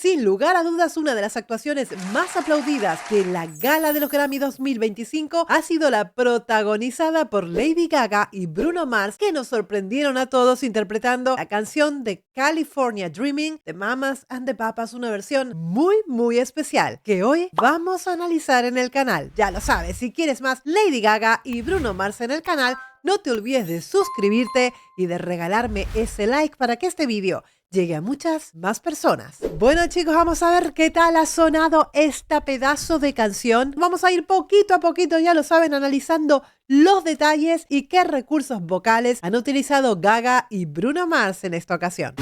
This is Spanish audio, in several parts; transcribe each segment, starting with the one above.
Sin lugar a dudas, una de las actuaciones más aplaudidas de la Gala de los Grammy 2025 ha sido la protagonizada por Lady Gaga y Bruno Mars, que nos sorprendieron a todos interpretando la canción de California Dreaming de Mamas and the Papas, una versión muy especial que hoy vamos a analizar en el canal. Ya lo sabes, si quieres más Lady Gaga y Bruno Mars en el canal, no te olvides de suscribirte y de regalarme ese like para que este vídeo llegue a muchas más personas. Bueno chicos, vamos a ver qué tal ha sonado esta pedazo de canción. Vamos a ir poquito a poquito, ya lo saben, analizando los detalles y qué recursos vocales han utilizado Gaga y Bruno Mars en esta ocasión.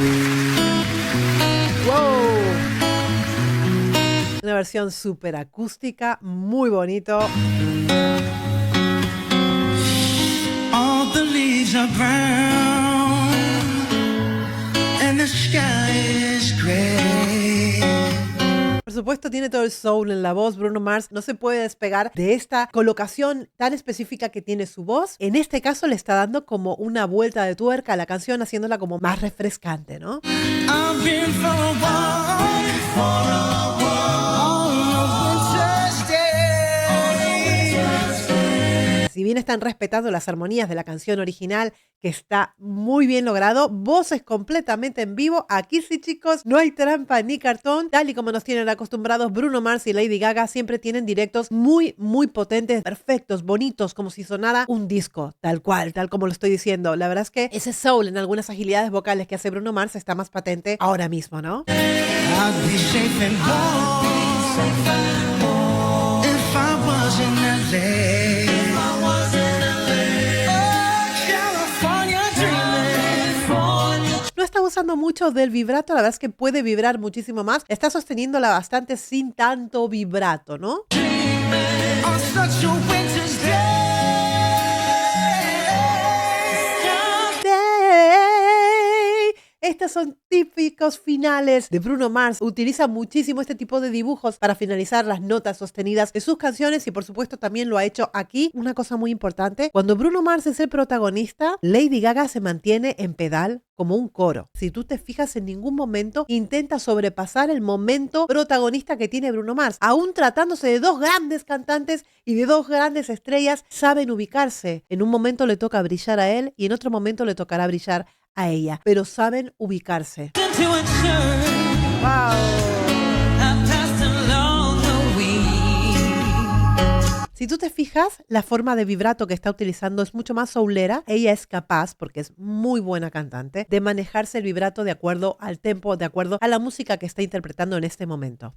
¡Wow! Una versión súper acústica, muy bonito. All the leaves are brown and the sky is gray. Por supuesto, tiene todo el soul en la voz. Bruno Mars no se puede despegar de esta colocación tan específica que tiene su voz. En este caso le está dando como una vuelta de tuerca a la canción, haciéndola como más refrescante, ¿no? I've been for a walk, on a winter's day. Si bien están respetando las armonías de la canción original, que está muy bien logrado, voces completamente en vivo, aquí sí chicos, no hay trampa ni cartón, tal y como nos tienen acostumbrados Bruno Mars y Lady Gaga, siempre tienen directos muy potentes, perfectos, bonitos, como si sonara un disco, tal cual, tal como lo estoy diciendo. La verdad es que ese soul en algunas agilidades vocales que hace Bruno Mars está más patente ahora mismo, ¿no? I'd be safe and warm if I was in LA. No está usando mucho del vibrato, la verdad es que puede vibrar muchísimo más. Está sosteniéndola bastante sin tanto vibrato, ¿no? On such a winter's day. Estos son típicos finales de Bruno Mars. Utiliza muchísimo este tipo de dibujos para finalizar las notas sostenidas de sus canciones y por supuesto también lo ha hecho aquí. Una cosa muy importante, cuando Bruno Mars es el protagonista, Lady Gaga se mantiene en pedal como un coro. Si tú te fijas, en ningún momento intenta sobrepasar el momento protagonista que tiene Bruno Mars. Aún tratándose de dos grandes cantantes y de dos grandes estrellas, saben ubicarse. En un momento le toca brillar a él y en otro momento le tocará brillar a ella, pero saben ubicarse. ¡Wow! Si tú te fijas, la forma de vibrato que está utilizando es mucho más soulera. Ella es capaz, porque es muy buena cantante, de manejarse el vibrato de acuerdo al tempo, de acuerdo a la música que está interpretando en este momento.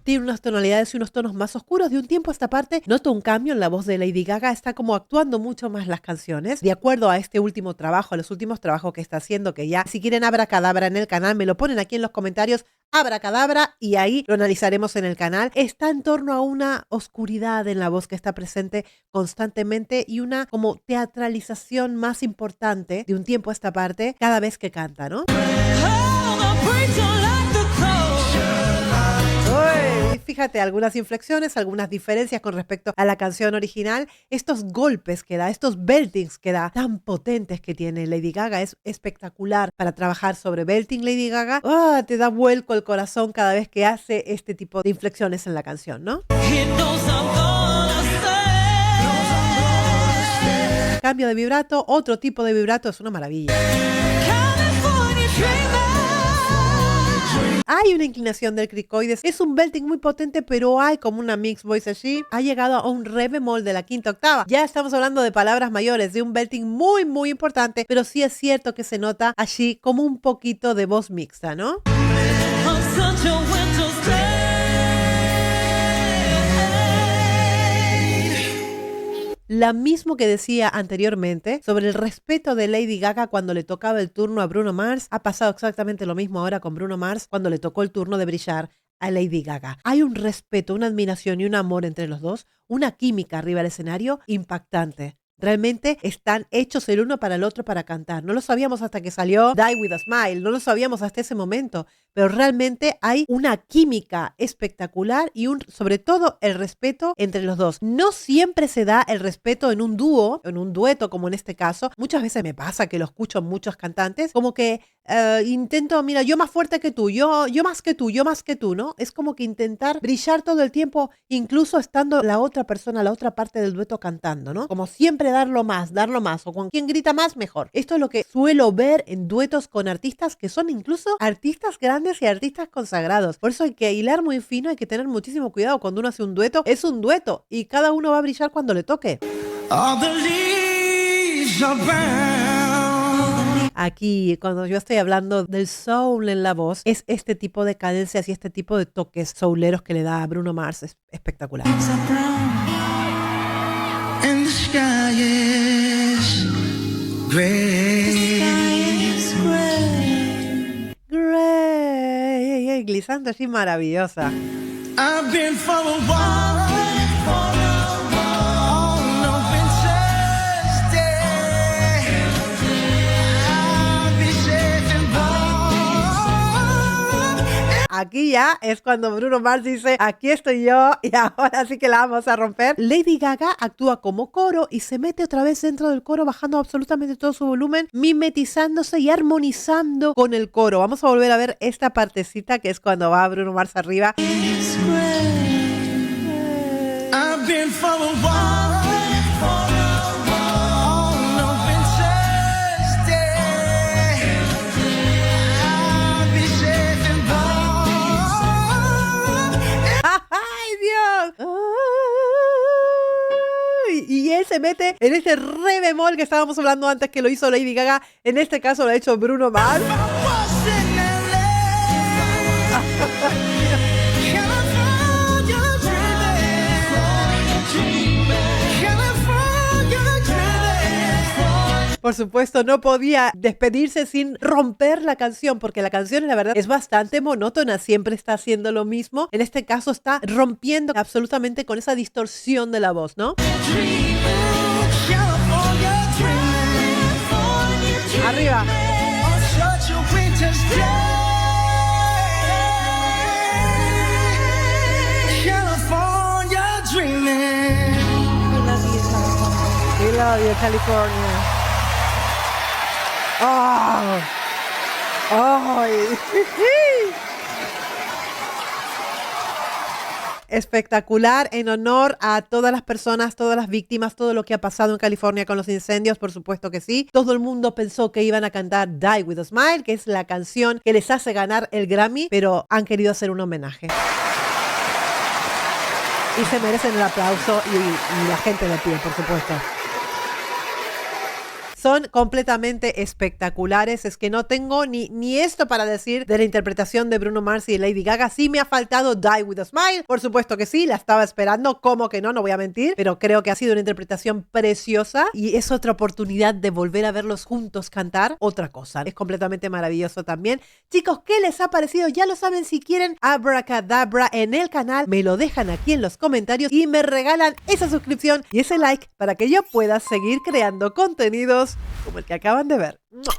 Tiene unas tonalidades y unos tonos más oscuros. De un tiempo a esta parte noto un cambio en la voz de Lady Gaga. Está como actuando mucho más las canciones. De acuerdo a este último trabajo, a los últimos trabajos que está haciendo, que ya si quieren Abracadabra en el canal, me lo ponen aquí en los comentarios, Abracadabra, y ahí lo analizaremos en el canal. Está en torno a una oscuridad en la voz que está presente constantemente y una como teatralización más importante de un tiempo a esta parte cada vez que canta, ¿no? Fíjate, algunas inflexiones, algunas diferencias con respecto a la canción original. Estos golpes que da, estos beltings que da, tan potentes que tiene Lady Gaga, es espectacular para trabajar sobre belting. Lady Gaga te da vuelco el corazón cada vez que hace este tipo de inflexiones en la canción, ¿no? Cambio de vibrato, otro tipo de vibrato, es una maravilla. Hay una inclinación del cricoides, es un belting muy potente, pero hay como una mixed voice allí. Ha llegado a un re bemol de la quinta octava. Ya estamos hablando de palabras mayores, de un belting muy importante, pero sí es cierto que se nota allí como un poquito de voz mixta, ¿no? La mismo que decía anteriormente sobre el respeto de Lady Gaga cuando le tocaba el turno a Bruno Mars, ha pasado exactamente lo mismo ahora con Bruno Mars cuando le tocó el turno de brillar a Lady Gaga. Hay un respeto, una admiración y un amor entre los dos, una química arriba del escenario impactante. Realmente están hechos el uno para el otro para cantar. No lo sabíamos hasta que salió Die With A Smile, no lo sabíamos hasta ese momento, pero realmente hay una química espectacular y sobre todo el respeto entre los dos. No siempre se da el respeto en un dúo, en un dueto como en este caso. Muchas veces me pasa que lo escucho en muchos cantantes, como que intento, mira, yo más fuerte que tú, yo más que tú, yo más que tú, ¿no? Es como que intentar brillar todo el tiempo, incluso estando la otra persona, la otra parte del dueto cantando, ¿no? Como siempre darlo más, o con quien grita más, mejor. Esto es lo que suelo ver en duetos con artistas que son incluso artistas grandes y artistas consagrados. Por eso hay que hilar muy fino, hay que tener muchísimo cuidado. Cuando uno hace un dueto, es un dueto y cada uno va a brillar cuando le toque. All the leaves are brown. Aquí, cuando yo estoy hablando del soul en la voz, es este tipo de cadencias y este tipo de toques souleros que le da a Bruno Mars. Es espectacular. Leaves are brown. And the sky is gray. Grey, glissando así maravillosa. I've been for a walk on a winter's day. I'll be safe and warm. Aquí ya es cuando Bruno Mars dice, aquí estoy yo y ahora sí que la vamos a romper. Lady Gaga actúa como coro y se mete otra vez dentro del coro, bajando absolutamente todo su volumen, mimetizándose y armonizando con el coro. Vamos a volver a ver esta partecita que es cuando va Bruno Mars arriba. I've been for a walk on a winter's day. I'll be safe and warm. ¡Ay, Dios! Ay, y él se mete en ese re bemol que estábamos hablando antes, que lo hizo Lady Gaga. En este caso lo ha hecho Bruno Mars. I was in LA. California dreaming. Por supuesto, no podía despedirse sin romper la canción, porque la canción, la verdad, es bastante monótona, siempre está haciendo lo mismo. En este caso está rompiendo absolutamente con esa distorsión de la voz, ¿no? Arriba. We love you, California. Oh. Ay. Espectacular, en honor a todas las personas, todas las víctimas, todo lo que ha pasado en California con los incendios, por supuesto que sí. Todo el mundo pensó que iban a cantar Die With A Smile, que es la canción que les hace ganar el Grammy, pero han querido hacer un homenaje. Y se merecen el aplauso y la gente de pie, por supuesto. Son completamente espectaculares. Es que no tengo ni esto para decir de la interpretación de Bruno Mars y de Lady Gaga. Sí me ha faltado Die With A Smile. Por supuesto que sí, la estaba esperando. ¿Cómo que no? No voy a mentir. Pero creo que ha sido una interpretación preciosa y es otra oportunidad de volver a verlos juntos cantar otra cosa. Es completamente maravilloso también. Chicos, ¿qué les ha parecido? Ya lo saben, si quieren Abracadabra en el canal, me lo dejan aquí en los comentarios y me regalan esa suscripción y ese like para que yo pueda seguir creando contenidos como el que acaban de ver. ¡Mua!